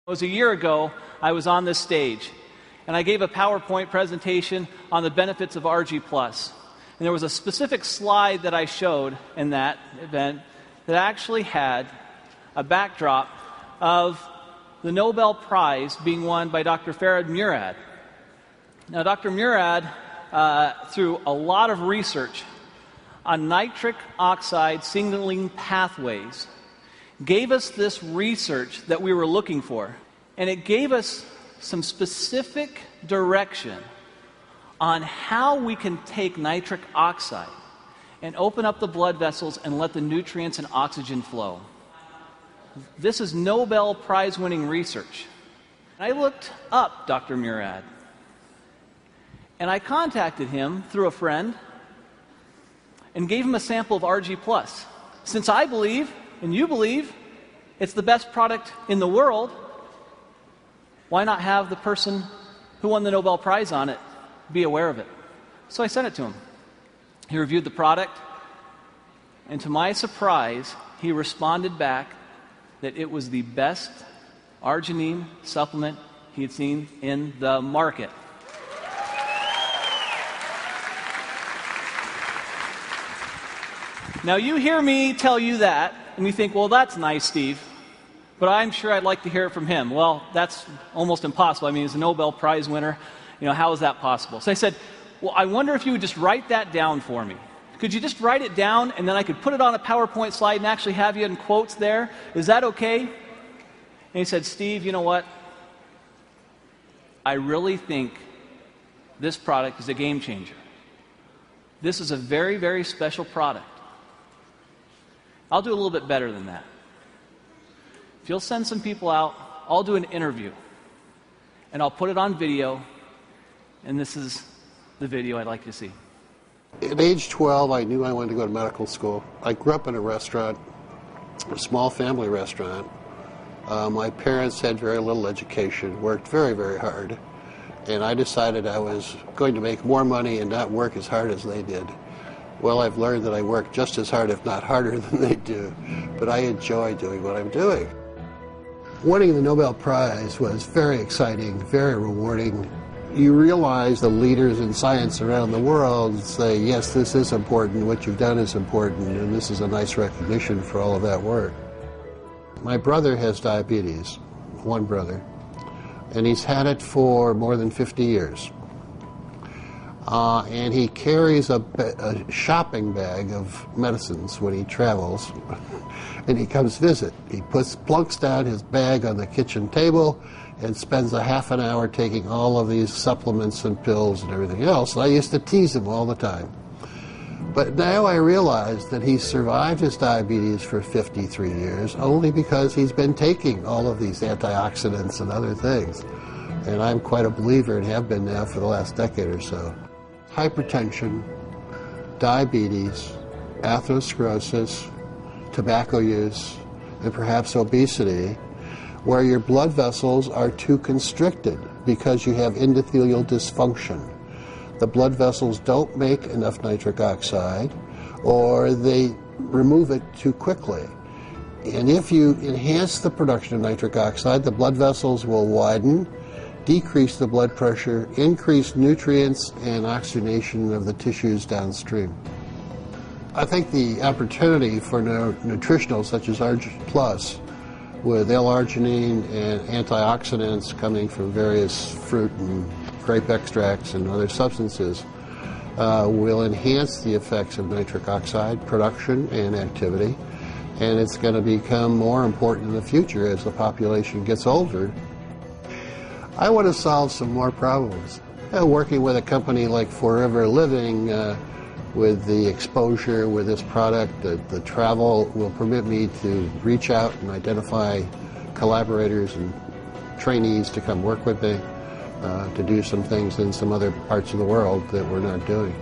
It was a year ago, I was on this stage, and I gave a PowerPoint presentation on the benefits of ARGI+. And there was a specific slide that I showed in that event that actually had a backdrop of the Nobel Prize being won by Dr. Ferid Murad. Now, Dr. Murad, through a lot of research on nitric oxide signaling pathways, gave us this research that we were looking for. And it gave us some specific direction on how we can take nitric oxide and open up the blood vessels and let the nutrients and oxygen flow. This is Nobel Prize-winning research. I looked up Dr. Murad, and I contacted him through a friend and gave him a sample of ARGI+. Since I believe, and you believe, it's the best product in the world, why not have the person who won the Nobel Prize on it be aware of it? So I sent it to him. He reviewed the product, and to my surprise, he responded back that it was the best arginine supplement he had seen in the market. Now, you hear me tell you that, and you think, well, that's nice, Steve, but I'm sure I'd like to hear it from him. Well, that's almost impossible. I mean, he's a Nobel Prize winner. You know, how is that possible? So I said, well, I wonder if you would just write that down for me. Could you just write it down, and then I could put it on a PowerPoint slide and actually have you in quotes there? Is that okay? And he said, Steve, you know what? I really think this product is a game changer. This is a very, very special product. I'll do a little bit better than that. If you'll send some people out, I'll do an interview, and I'll put it on video, and this is the video I'd like you to see. At age 12, I knew I wanted to go to medical school. I grew up in a restaurant, a small family restaurant. My parents had very little education, worked very, very hard, and I decided I was going to make more money and not work as hard as they did. Well, I've learned that I work just as hard, if not harder, than they do, but I enjoy doing what I'm doing. Winning the Nobel Prize was very exciting, very rewarding. You realize the leaders in science around the world say, yes, this is important, what you've done is important, and this is a nice recognition for all of that work. My brother has diabetes, one brother, and he's had it for more than 50 years. And he carries a shopping bag of medicines when he travels, and he comes visit. He plunks down his bag on the kitchen table and spends a half an hour taking all of these supplements and pills and everything else. And I used to tease him all the time. But now I realize that he's survived his diabetes for 53 years only because he's been taking all of these antioxidants and other things. And I'm quite a believer and have been now for the last decade or so. Hypertension, diabetes, atherosclerosis, tobacco use, and perhaps obesity, where your blood vessels are too constricted because you have endothelial dysfunction. The blood vessels don't make enough nitric oxide, or they remove it too quickly. And if you enhance the production of nitric oxide, the blood vessels will widen, decrease the blood pressure, increase nutrients and oxygenation of the tissues downstream. I think the opportunity for nutritionals such as ARGI+, with L-Arginine and antioxidants coming from various fruit and grape extracts and other substances, will enhance the effects of nitric oxide production and activity, and it's going to become more important in the future as the population gets older. I want to solve some more problems. Working with a company like Forever Living, with the exposure with this product, the travel will permit me to reach out and identify collaborators and trainees to come work with me, to do some things in some other parts of the world that we're not doing.